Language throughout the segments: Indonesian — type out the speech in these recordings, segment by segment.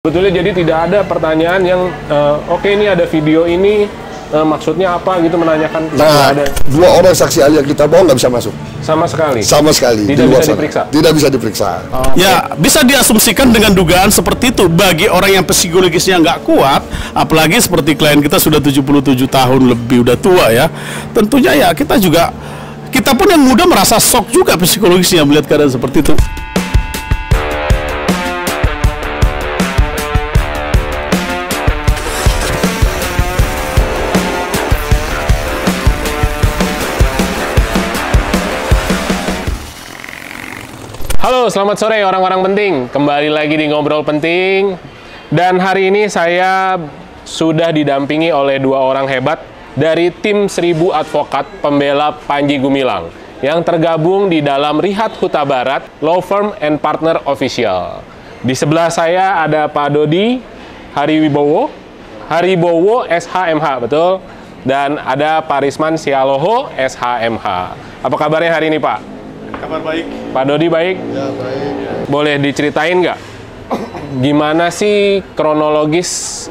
Sebetulnya jadi tidak ada pertanyaan yang oke ini ada video ini maksudnya apa gitu menanyakan. Nah, ada. Dua orang saksi ahli yang kita bawa nggak bisa masuk. Sama sekali. Sama sekali. Tidak bisa diperiksa. Tidak bisa diperiksa. Ya, bisa diasumsikan dengan dugaan seperti itu bagi orang yang psikologisnya nggak kuat, apalagi seperti klien kita sudah 77 tahun lebih, udah tua ya. Tentunya ya kita pun yang muda merasa shock juga psikologisnya melihat keadaan seperti itu. Halo, selamat sore orang-orang penting. Kembali lagi di Ngobrol Penting. Dan hari ini saya sudah didampingi oleh dua orang hebat dari tim 1000 Advokat Pembela Panji Gumilang yang tergabung di dalam Rihat Huta Barat Law Firm and Partner Official. Di sebelah saya ada Pak Dodi Haribowo SHMH, betul? Dan ada Pak Risman Sialoho SHMH. Apa kabarnya hari ini, Pak? Kabar baik. Pak Dodi baik? Ya, baik. Boleh diceritain nggak gimana sih kronologis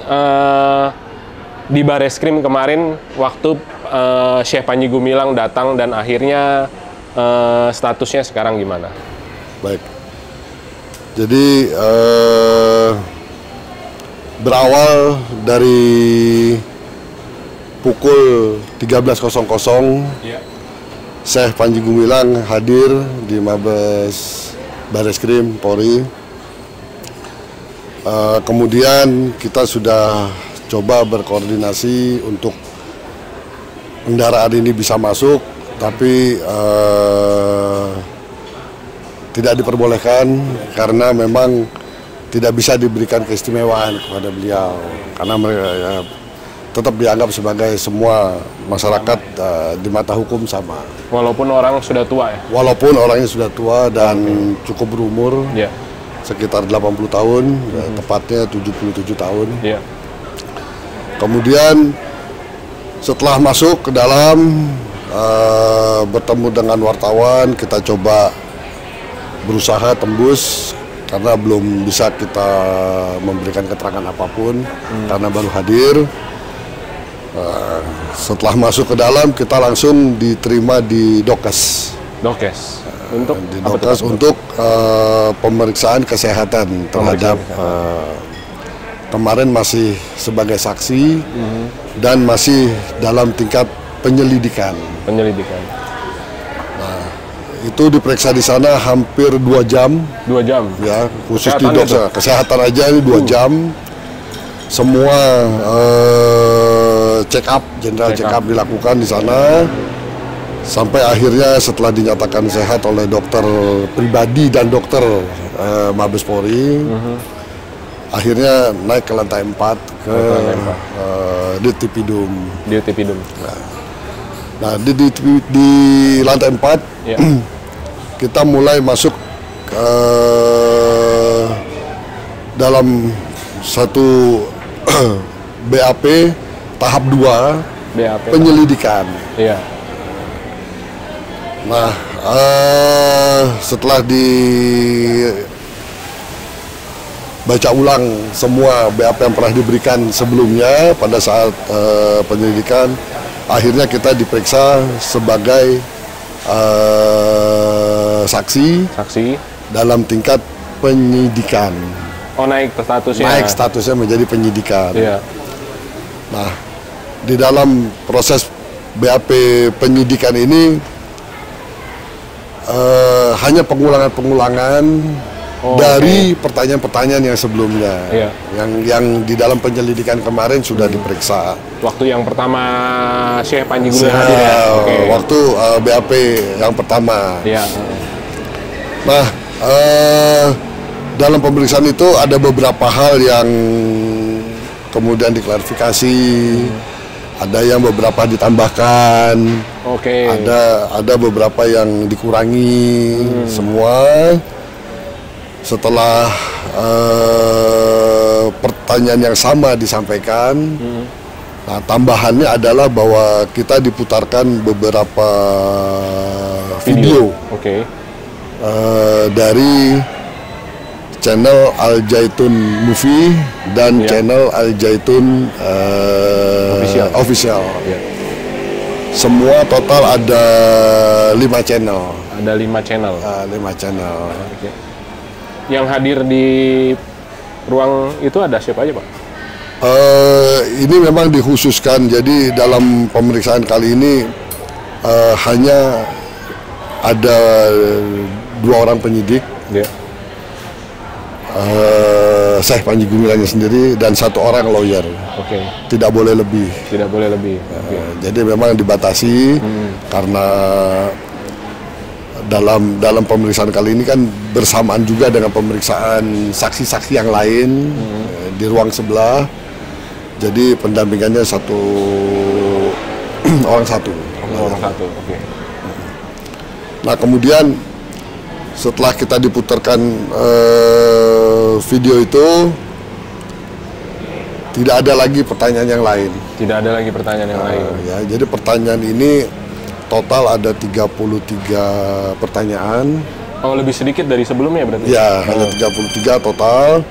di Bareskrim kemarin waktu Syekh Panji Gumilang datang dan akhirnya statusnya sekarang gimana? Baik. Jadi berawal dari pukul 13.00 Ya. Syekh Panji Gumilang hadir di Mabes Bareskrim Polri. Kemudian kita sudah coba berkoordinasi untuk kendaraan ini bisa masuk, tapi tidak diperbolehkan karena memang tidak bisa diberikan keistimewaan kepada beliau karena mereka tetap dianggap sebagai semua masyarakat di mata hukum sama. Walaupun orang sudah tua ya? Walaupun orangnya sudah tua dan cukup berumur, Ya. sekitar 80 tahun, tepatnya 77 tahun. Ya. Kemudian setelah masuk ke dalam, bertemu dengan wartawan, kita coba berusaha tembus karena belum bisa kita memberikan keterangan apapun karena baru hadir. Setelah masuk ke dalam, kita langsung diterima di Dokes. Dokes. Untuk Di apa Dokes tuh? untuk pemeriksaan kesehatan terhadap kemarin masih sebagai saksi dan masih dalam tingkat penyelidikan. Penyelidikan. Itu diperiksa di sana hampir 2 jam. 2 jam. Ya, khusus Kesehatan di Dokes. itu? Kesehatan aja ini 2 jam. Semua check up, general check up dilakukan di sana sampai akhirnya setelah dinyatakan sehat oleh dokter pribadi dan dokter Mabes Polri, akhirnya naik ke lantai 4 ke Ditipidum. Ditipidum. Nah, di lantai 4 Ya. kita mulai masuk ke dalam satu BAP tahap 2 BAP. penyelidikan. Iya. Nah, setelah baca ulang semua BAP yang pernah diberikan sebelumnya pada saat penyelidikan, akhirnya kita diperiksa sebagai saksi dalam tingkat penyidikan. Oh, naik statusnya. Naik statusnya menjadi penyidikan. Iya. Nah, di dalam proses BAP penyidikan ini hanya pengulangan-pengulangan dari pertanyaan-pertanyaan yang sebelumnya. Iya. Yang di dalam penyelidikan kemarin sudah diperiksa. Waktu yang pertama Syekh Panji Gumilang hadir ya? Oke. Waktu BAP yang pertama. Iya. Nah, dalam pemeriksaan itu ada beberapa hal yang kemudian diklarifikasi, ada yang beberapa ditambahkan, Oke. ada beberapa yang dikurangi, semua setelah pertanyaan yang sama disampaikan. Nah, tambahannya adalah bahwa kita diputarkan beberapa video Oke. dari channel Al Zaitun Movie dan channel Al Zaitun Official. Ya. Semua total ada 5 channel. Ada 5 channel. 5 channel. Oke. Yang hadir di ruang itu ada siapa aja, Pak? Ini memang dikhususkan, jadi dalam pemeriksaan kali ini hanya ada 2 orang penyidik, Syekh Panji Gumilangnya sendiri dan 1 orang lawyer. Oke. Tidak boleh lebih. Tidak boleh lebih. Jadi memang dibatasi karena dalam pemeriksaan kali ini kan bersamaan juga dengan pemeriksaan saksi-saksi yang lain di ruang sebelah. Jadi pendampingannya 1 orang 1. Orang 1. Oke. Nah, kemudian setelah kita diputarkan video itu, tidak ada lagi pertanyaan yang lain. Tidak ada lagi pertanyaan yang lain. Ya, jadi pertanyaan ini total ada 33 pertanyaan. Oh, lebih sedikit dari sebelumnya berarti? Ya, hanya 33 total.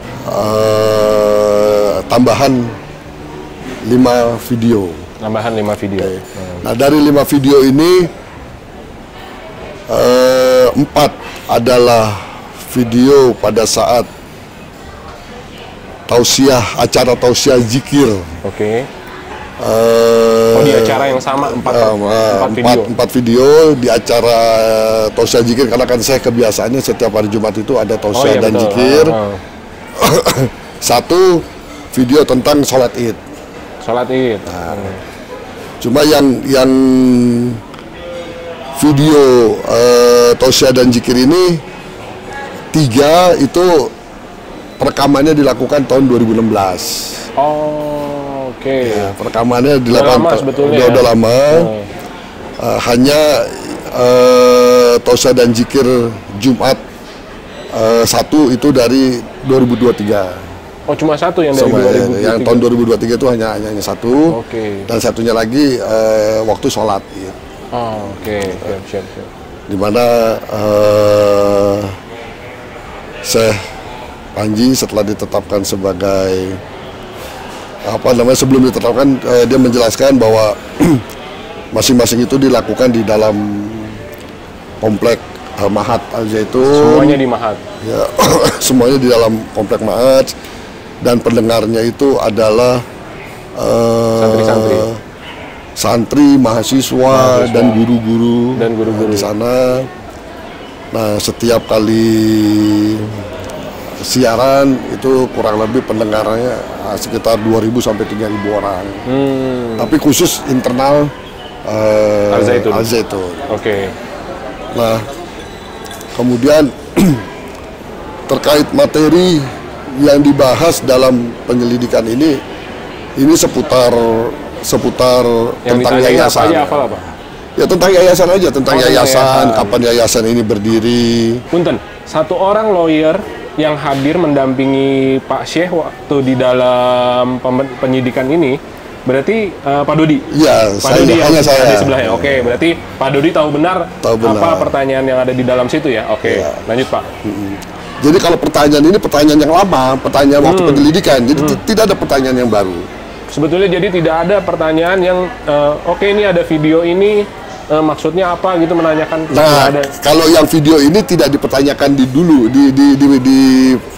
Tambahan 5 video. Tambahan 5 video. Nah, dari 5 video ini 4 adalah video pada saat acara tausiah zikir. Oke. Di acara yang sama 4 video di acara tausiah zikir, karena kan saya kebiasaannya setiap hari Jumat itu ada tausiah dan betul. zikir. 1 video tentang sholat Id. Sholat Id. Cuma yang video tausiah dan zikir ini 3 itu perekamannya dilakukan tahun 2016. Oh, oke. Ya, perekamannya dilakukan udah lama. Hanya tausiah dan zikir Jumat 1 itu dari 2023. Oh, cuma 1 yang dari 2023. Yang tahun 2023 itu hanya 1. Oke. Dan satunya lagi waktu sholat. Gitu. Oh, oke. Siap. Di mana Syekh Panji setelah ditetapkan sebagai sebelum ditetapkan dia menjelaskan bahwa masing-masing itu dilakukan di dalam komplek Mahat Al Zaitun. Semuanya di Mahat. Ya, semuanya di dalam komplek Mahat, dan pendengarnya itu adalah santri, mahasiswa, dan guru-guru di sana. Nah, setiap kali siaran itu kurang lebih pendengarannya sekitar 2.000 sampai 3.000 orang. Tapi khusus internal Al Zaitun. Oke. Nah, kemudian terkait materi yang dibahas dalam penyelidikan ini seputar yang tentang yayasan. Apa? Ya, tentang yayasan aja, tentang yayasan, kapan yayasan ini berdiri. Punten, 1 orang lawyer yang hadir mendampingi Pak Syekh waktu di dalam penyidikan ini, berarti Pak Dodi? Iya, hanya saya. Di sebelahnya. Oke, berarti Pak Dodi tahu benar apa pertanyaan yang ada di dalam situ ya? Oke, lanjut Pak. Jadi kalau pertanyaan ini pertanyaan yang lama, pertanyaan waktu penyelidikan, jadi tidak ada pertanyaan yang baru. Sebetulnya jadi tidak ada pertanyaan yang, oke ini ada video ini, maksudnya apa gitu, menanyakan. Nah, kalau yang video ini tidak dipertanyakan di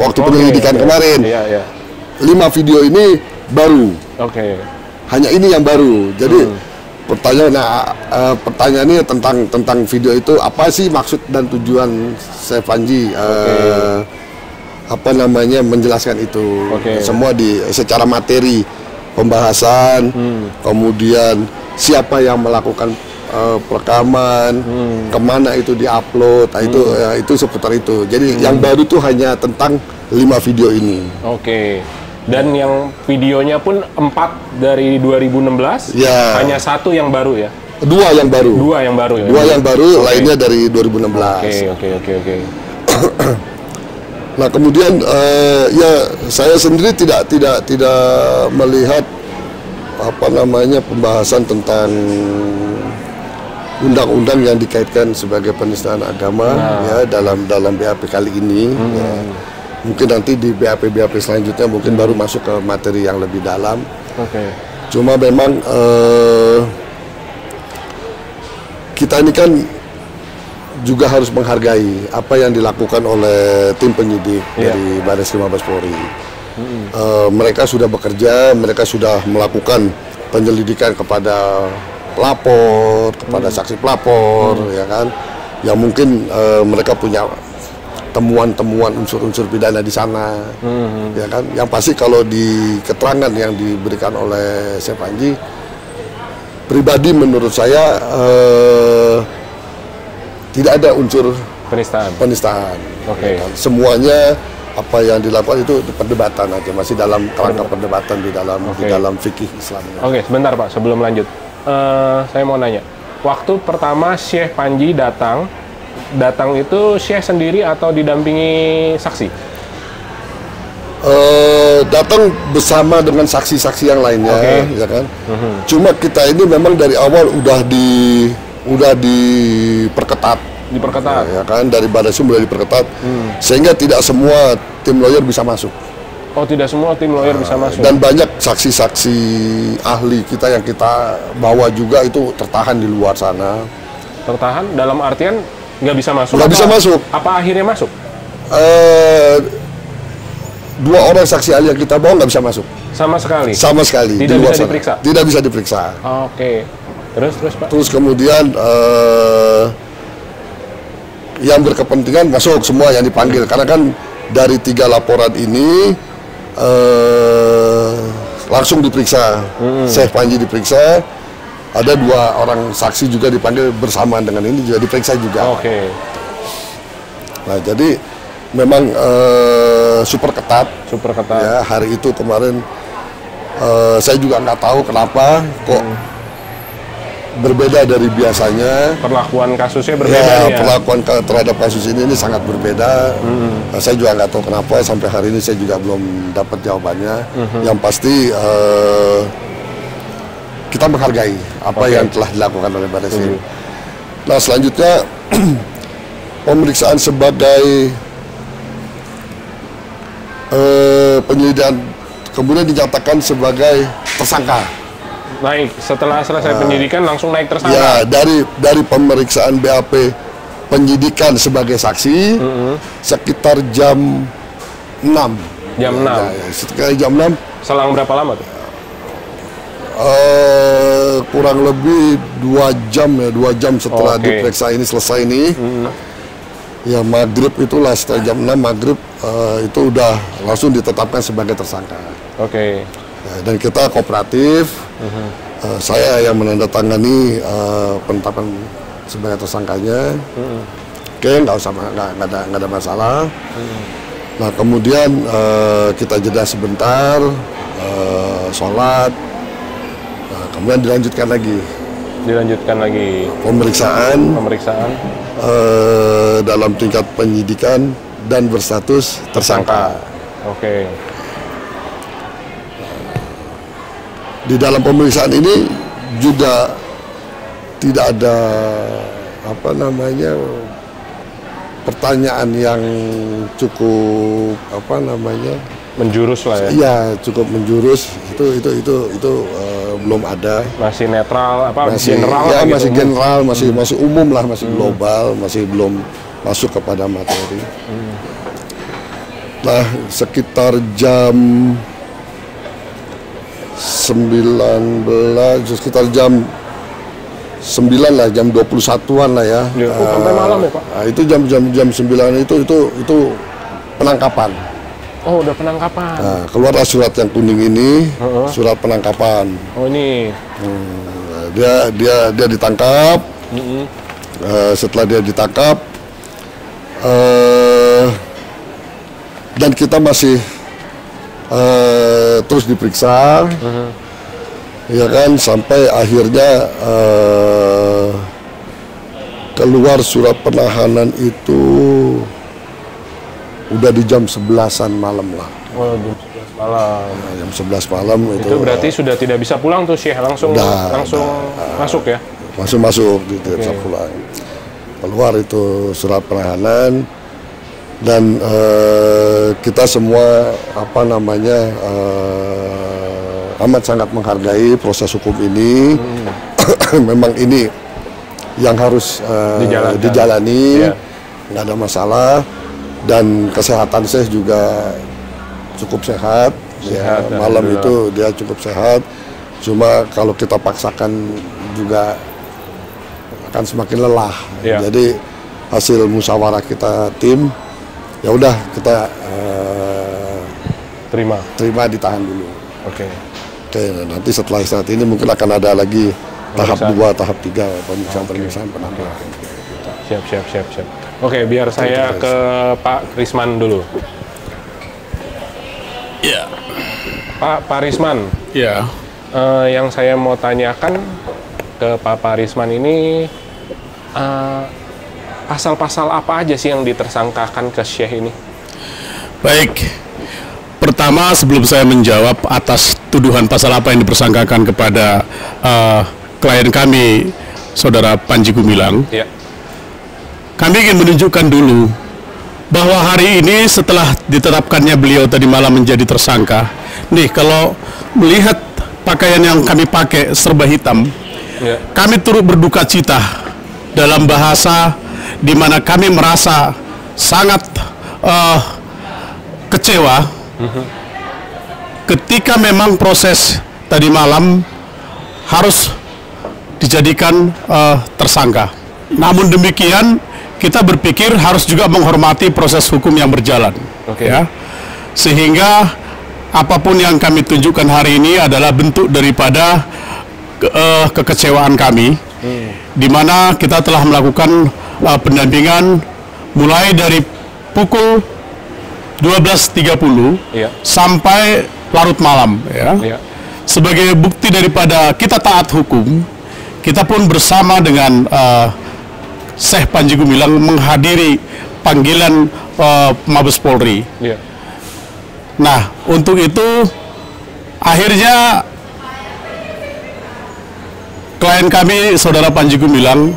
waktu penyelidikan kemarin. Iya. 5 video ini baru. Oke. Hanya ini yang baru. Jadi pertanyaannya tentang video itu, apa sih maksud dan tujuan Syekh Panji menjelaskan itu. Semua secara materi pembahasan, kemudian siapa yang melakukan perekaman, kemana itu diupload, itu seputar itu. Jadi yang baru tuh hanya tentang 5 video ini. Oke. Dan yang videonya pun 4 dari 2016, hanya 1 yang baru ya? 2 yang baru. 2 yang baru ya? 2 yang baru, lainnya dari 2016. Oke. Nah, kemudian saya sendiri tidak melihat pembahasan tentang undang-undang yang dikaitkan sebagai penistaan agama dalam BAP kali ini. Mungkin nanti di BAP selanjutnya mungkin baru masuk ke materi yang lebih dalam. Oke. Cuma memang kita ini kan juga harus menghargai apa yang dilakukan oleh tim penyidik dari Barreskrim Mabes Polri. Mereka sudah bekerja, mereka sudah melakukan penyelidikan kepada pelapor, kepada saksi pelapor, ya kan, yang mungkin mereka punya temuan-temuan unsur-unsur pidana di sana, ya kan. Yang pasti kalau di keterangan yang diberikan oleh Syekh Panji, pribadi menurut saya tidak ada unsur penistaan. Oke. Ya kan? Semuanya apa yang dilakukan itu perdebatan aja, masih dalam kerangka perdebatan di dalam fikih Islam. Oke, sebentar Pak, sebelum lanjut, saya mau nanya, waktu pertama Syekh Panji datang itu Syekh sendiri atau didampingi saksi? Datang bersama dengan saksi-saksi yang lainnya, ya kan. Cuma kita ini memang dari awal udah diperketat, ya kan, dari Barreskrim sudah diperketat, sehingga tidak semua tim lawyer bisa masuk. Oh, tidak semua tim lawyer bisa masuk. Dan banyak saksi-saksi ahli kita yang kita bawa juga itu tertahan di luar sana. Tertahan dalam artian nggak bisa masuk? Nggak bisa masuk. Apa akhirnya masuk? 2 orang saksi ahli yang kita bawa nggak bisa masuk. Sama sekali? Sama sekali. Tidak bisa diperiksa? Tidak bisa diperiksa. Oke. Terus Pak? Terus kemudian yang berkepentingan masuk semua yang dipanggil. Karena kan dari 3 laporan ini langsung diperiksa. Syekh Panji diperiksa. Ada 2 orang saksi juga dipanggil bersamaan dengan ini juga diperiksa juga. Oke. Nah, jadi memang super ketat. Super ketat. Ya, hari itu kemarin saya juga nggak tahu kenapa kok berbeda dari biasanya. Perlakuan kasusnya berbeda ya. Ya? Perlakuan terhadap kasus ini sangat berbeda. Saya juga nggak tahu kenapa, sampai hari ini saya juga belum dapat jawabannya. Yang pasti kita menghargai apa yang telah dilakukan oleh Barreskrim. Nah, selanjutnya pemeriksaan sebagai penyelidikan, kemudian dinyatakan sebagai tersangka. Naik setelah selesai penyidikan langsung naik tersangka. Ya, dari pemeriksaan BAP penyidikan sebagai saksi sekitar jam 6. Jam 6. Ya, sekitar jam 6. Selang berapa lama tuh? Kurang lebih 2 jam ya, 2 jam setelah diperiksa ini selesai ini. Ya, maghrib itulah, setelah jam 6 maghrib itu udah langsung ditetapkan sebagai tersangka. Oke. Ya, dan kita kooperatif. Saya yang menandatangani penetapan sebagai tersangkanya. Oke, nggak ada masalah. Nah, kemudian kita jeda sebentar, sholat. Nah, kemudian dilanjutkan lagi pemeriksaan dalam tingkat penyidikan dan berstatus tersangka. Oke. Di dalam pemeriksaan ini juga tidak ada pertanyaan yang cukup menjurus lah ya. Iya, cukup menjurus. Itu belum ada. Masih netral masih general ya, gitu. masih general, masih umum lah, masih global, masih belum masuk kepada materi. Nah, sekitar jam 19, sekitar jam 9 lah, jam 21-an lah ya. Sampai malam ya, Pak? Nah, itu jam 9 itu penangkapan. Oh, udah penangkapan. Nah, keluarlah surat yang kuning ini, surat penangkapan. Oh, ini. Dia ditangkap. Setelah dia ditangkap, dan kita masih terus diperiksa, ya kan, sampai akhirnya keluar surat penahanan itu udah di jam 11-an malam lah. Oh, jam 11 malam. Nah, jam 11 malam itu berarti sudah tidak bisa pulang tuh Syekh, langsung masuk ya? Masuk gitu, bisa pulang. Keluar itu surat penahanan. Dan kita semua amat sangat menghargai proses hukum ini. Memang ini yang harus dijalani, nggak ada masalah. Dan kesehatan saya juga cukup sehat. Ya, malam itu dia cukup sehat. Cuma kalau kita paksakan juga akan semakin lelah. Jadi hasil musyawarah kita tim, ya udah kita terima ditahan dulu. Oke, nanti setelah saat ini mungkin akan ada lagi tahap 2, tahap 3 pemeriksaan penampilan. Siap. Oke, biar saya ke Pak Risman dulu. Ya. Pak Risman. Ya. Yang saya mau tanyakan ke Pak Risman ini, pasal-pasal apa aja sih yang ditersangkakan ke Syekh ini? Baik. Pertama, sebelum saya menjawab atas tuduhan pasal apa yang dipersangkakan kepada klien kami, Saudara Panji Gumilang, kami ingin menunjukkan dulu bahwa hari ini setelah ditetapkannya beliau tadi malam menjadi tersangka, nih kalau melihat pakaian yang kami pakai serba hitam, kami turut berduka cita dalam bahasa di mana kami merasa sangat kecewa ketika memang proses tadi malam harus dijadikan tersangka. Namun demikian kita berpikir harus juga menghormati proses hukum yang berjalan, ya. Sehingga apapun yang kami tunjukkan hari ini adalah bentuk daripada kekecewaan kami, di mana kita telah melakukan pendampingan mulai dari pukul 12.30 sampai larut malam, ya. Sebagai bukti daripada kita taat hukum, kita pun bersama dengan Syekh Panji Gumilang menghadiri panggilan Mabes Polri. Nah, untuk itu akhirnya klien kami, Saudara Panji Gumilang,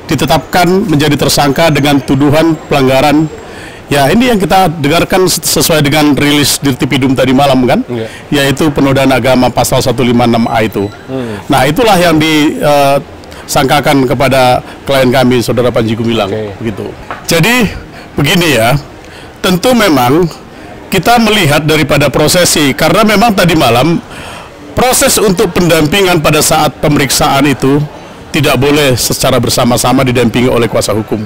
ditetapkan menjadi tersangka dengan tuduhan pelanggaran. Ya, ini yang kita dengarkan sesuai dengan rilis Dirtipidum tadi malam kan, yaitu penodaan agama pasal 156A itu. Nah, itulah yang disangkakan kepada klien kami, Saudara Panji Gumilang, begitu. Jadi begini ya, tentu memang kita melihat daripada prosesi, karena memang tadi malam proses untuk pendampingan pada saat pemeriksaan itu tidak boleh secara bersama-sama didampingi oleh kuasa hukum.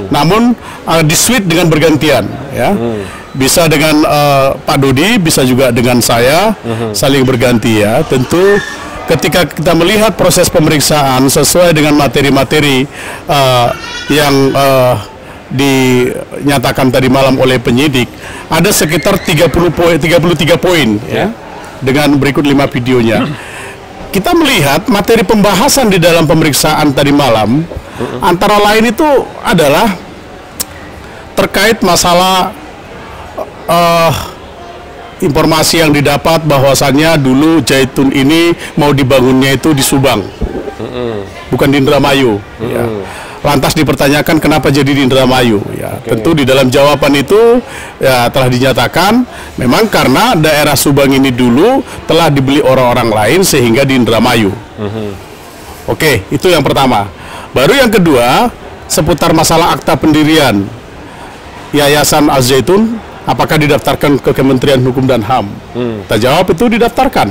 Namun disuit dengan bergantian, ya. Bisa dengan Pak Dodi, bisa juga dengan saya, saling berganti, ya. Tentu ketika kita melihat proses pemeriksaan sesuai dengan materi-materi yang dinyatakan tadi malam oleh penyidik, ada sekitar 33 poin, ya, dengan berikut 5 videonya. Kita melihat materi pembahasan di dalam pemeriksaan tadi malam, antara lain itu adalah terkait masalah informasi yang didapat bahwasannya dulu Zaitun ini mau dibangunnya itu di Subang, bukan di Indramayu. Ya. Lantas dipertanyakan kenapa jadi di Indramayu. Ya, tentu di dalam jawaban itu ya telah dinyatakan memang karena daerah Subang ini dulu telah dibeli orang-orang lain sehingga di Indramayu. Oke, itu yang pertama. Baru yang kedua seputar masalah akta pendirian Yayasan Al-Zaitun, apakah didaftarkan ke Kementerian Hukum dan HAM? Kita jawab itu didaftarkan.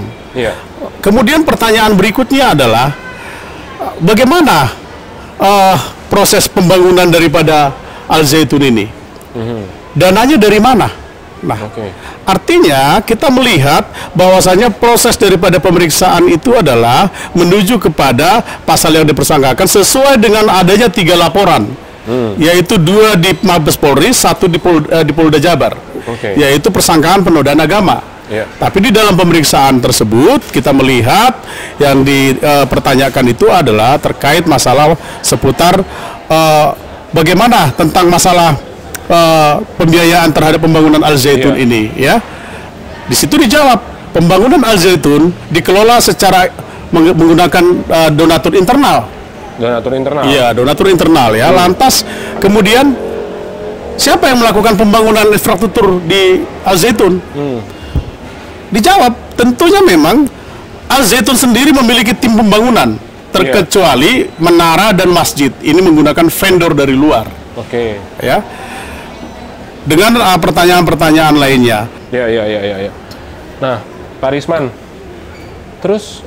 Kemudian pertanyaan berikutnya adalah bagaimana proses pembangunan daripada Al-Zaitun ini? Dananya dari mana? Nah, artinya kita melihat bahwasanya proses daripada pemeriksaan itu adalah menuju kepada pasal yang dipersangkakan sesuai dengan adanya 3 laporan, yaitu 2 di Mabes Polri, 1 di Polda Jabar, yaitu persangkaan penodaan agama. Tapi di dalam pemeriksaan tersebut kita melihat yang dipertanyakan itu adalah terkait masalah seputar bagaimana tentang masalah pembiayaan terhadap pembangunan Al-Zaitun ini, ya. Di situ dijawab pembangunan Al-Zaitun dikelola secara menggunakan donatur internal. Donatur internal. Iya, donatur internal, ya. Lantas kemudian siapa yang melakukan pembangunan infrastruktur di Al Zaitun? Dijawab, tentunya memang Al Zaitun sendiri memiliki tim pembangunan, terkecuali menara dan masjid. Ini menggunakan vendor dari luar. Oke. Ya. Dengan pertanyaan-pertanyaan lainnya. Ya. Nah, Pak Risman, terus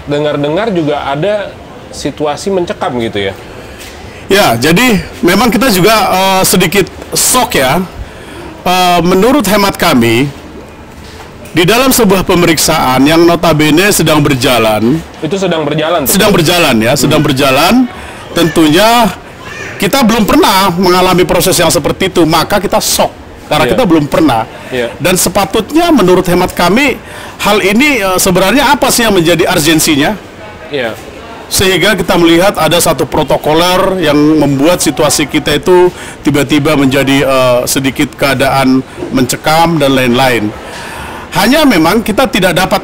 dengar-dengar juga ada situasi mencekam gitu ya? Ya, jadi memang kita juga sedikit shock ya. Menurut hemat kami, di dalam sebuah pemeriksaan yang notabene sedang berjalan, Itu sedang berjalan? sedang berjalan, tentunya kita belum pernah mengalami proses yang seperti itu, maka kita shock karena kita belum pernah. Dan sepatutnya menurut hemat kami, hal ini sebenarnya apa sih yang menjadi urgensinya? Sehingga kita melihat ada satu protokoler yang membuat situasi kita itu tiba-tiba menjadi sedikit keadaan mencekam dan lain-lain. Hanya memang kita tidak dapat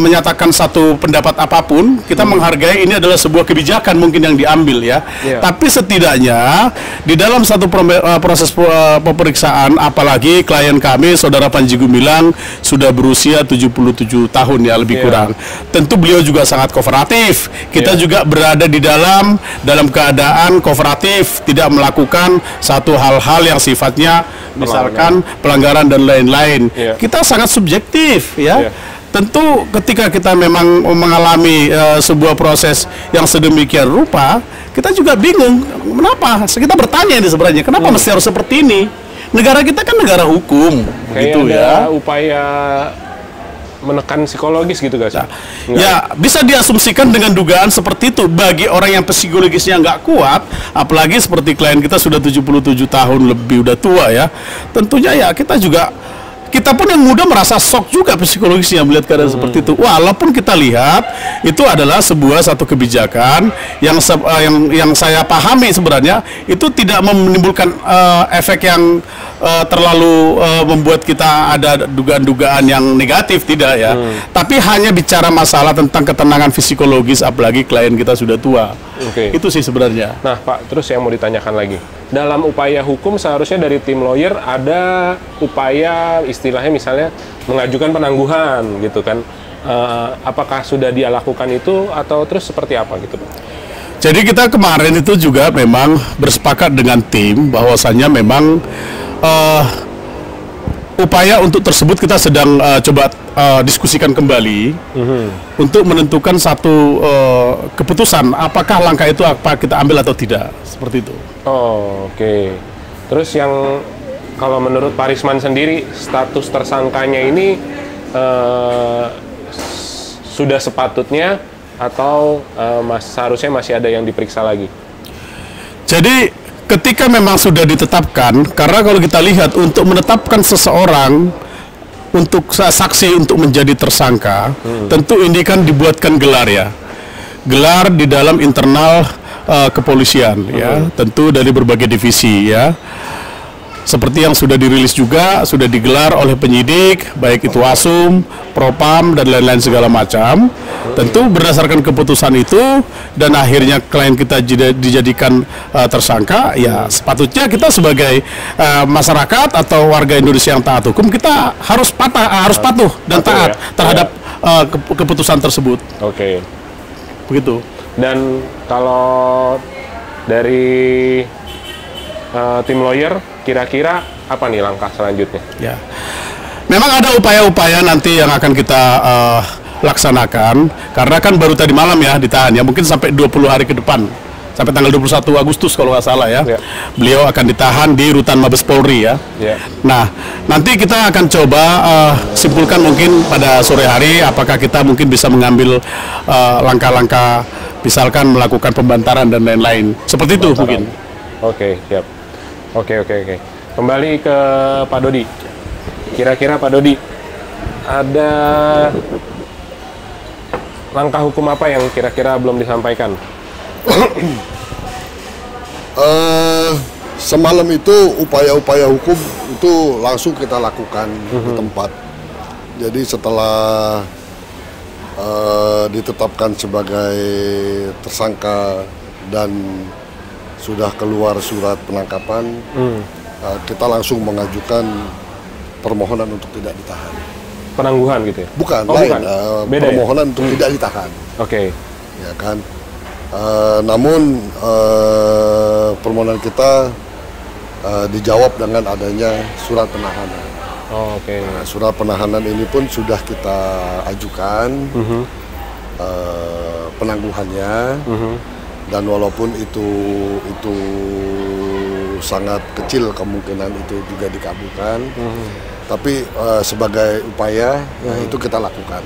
menyatakan satu pendapat apapun. Kita menghargai ini adalah sebuah kebijakan mungkin yang diambil ya. Tapi setidaknya di dalam satu proses pemeriksaan, apalagi klien kami Saudara Panji Gumilang sudah berusia 77 tahun ya lebih kurang. Tentu beliau juga sangat kooperatif. Kita juga berada di dalam keadaan kooperatif, tidak melakukan satu hal-hal yang sifatnya misalkan pelanggaran dan lain-lain. Kita sangat subjektif ya. Tentu ketika kita memang mengalami sebuah proses yang sedemikian rupa, kita juga bingung kenapa. Kita bertanya ini sebenarnya kenapa mesti harus seperti ini. Negara kita kan negara hukum, gitu ya. Upaya menekan psikologis gitu guys. Ya bisa diasumsikan dengan dugaan seperti itu bagi orang yang psikologisnya nggak kuat, apalagi seperti klien kita sudah 77 tahun lebih, udah tua ya. Tentunya ya kita pun yang muda merasa shock juga psikologisnya melihat keadaan seperti itu. Walaupun kita lihat itu adalah satu kebijakan yang saya pahami sebenarnya itu tidak menimbulkan efek yang terlalu membuat kita ada dugaan-dugaan yang negatif, tidak ya. Tapi hanya bicara masalah tentang ketenangan psikologis, apalagi klien kita sudah tua. Itu sih sebenarnya. Nah Pak, terus yang mau ditanyakan lagi, dalam upaya hukum seharusnya dari tim lawyer ada upaya istilahnya misalnya mengajukan penangguhan gitu kan. Apakah sudah dia lakukan itu atau terus seperti apa gitu Pak? Jadi kita kemarin itu juga memang bersepakat dengan tim bahwasannya memang upaya untuk tersebut kita sedang coba diskusikan kembali untuk menentukan satu keputusan apakah langkah itu apa kita ambil atau tidak, seperti itu. Oke. Terus yang kalau menurut Pak Risman sendiri status tersangkanya ini sudah sepatutnya atau seharusnya masih ada yang diperiksa lagi? Jadi ketika memang sudah ditetapkan, karena kalau kita lihat untuk menetapkan seseorang untuk saksi untuk menjadi tersangka, tentu ini kan dibuatkan gelar ya, gelar di dalam internal kepolisian ya, tentu dari berbagai divisi ya. Seperti yang sudah dirilis juga, sudah digelar oleh penyidik, baik itu Asum, Propam, dan lain-lain segala macam. Tentu berdasarkan keputusan itu, dan akhirnya klien kita dijadikan tersangka, ya sepatutnya kita sebagai masyarakat atau warga Indonesia yang taat hukum, kita harus patuh dan taat terhadap keputusan tersebut. Begitu. Dan kalau dari tim lawyer, kira-kira apa nih langkah selanjutnya? Ya, memang ada upaya-upaya nanti yang akan kita laksanakan, karena kan baru tadi malam ya ditahan ya, mungkin sampai 20 hari ke depan, sampai tanggal 21 Agustus kalau nggak salah ya. Beliau akan ditahan di Rutan Mabes Polri ya. Nah, nanti kita akan coba simpulkan mungkin pada sore hari apakah kita mungkin bisa mengambil langkah-langkah, misalkan melakukan pembantaran dan lain-lain. Seperti itu mungkin. Siap. Oke. Kembali ke Pak Dodi. Kira-kira Pak Dodi, ada langkah hukum apa yang kira-kira belum disampaikan? Semalam itu upaya-upaya hukum itu langsung kita lakukan di tempat. Jadi setelah ditetapkan sebagai tersangka dan sudah keluar surat penangkapan, kita langsung mengajukan permohonan untuk tidak ditahan. Penangguhan gitu ya? Bukan, oh, lain. bukan. Beda Permohonan ya? untuk tidak ditahan. Oke. Ya kan. Namun permohonan kita dijawab dengan adanya surat penahanan. Oh, oke. Nah, surat penahanan ini pun sudah kita ajukan penangguhannya, dan walaupun itu sangat kecil kemungkinan itu juga dikabulkan, tapi sebagai upaya ya, itu kita lakukan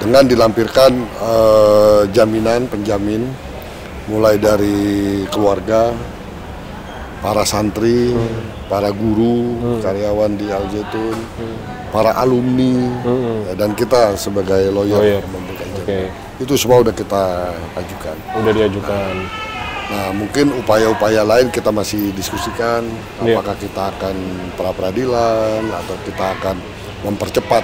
dengan dilampirkan jaminan penjamin mulai dari keluarga, para santri, para guru, karyawan di Al Zaitun, para alumni, ya, dan kita sebagai lawyer memberikan jaminan. Itu semua udah kita ajukan. Udah diajukan. Nah, mungkin upaya-upaya lain kita masih diskusikan, apakah kita akan pra-peradilan atau kita akan mempercepat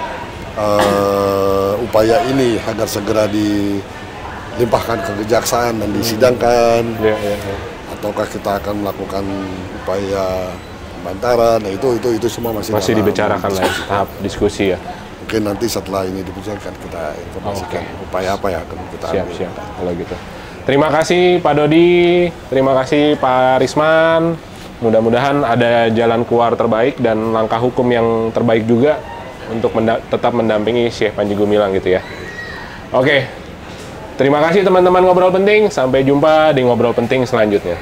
upaya ini agar segera dilimpahkan ke kejaksaan dan disidangkan. Ataukah kita akan melakukan upaya pembantaran? Nah, itu semua masih dibicarakan lah, tahap diskusi ya. Mungkin nanti setelah ini dibicarakan kita informasikan upaya apa yang akan kita ambil. Siap kalau gitu. Terima kasih Pak Dodi, terima kasih Pak Risman. Mudah-mudahan ada jalan keluar terbaik dan langkah hukum yang terbaik juga untuk tetap mendampingi Syekh Panji Gumilang gitu ya. Oke. Terima kasih teman-teman Ngobrol Penting, sampai jumpa di Ngobrol Penting selanjutnya.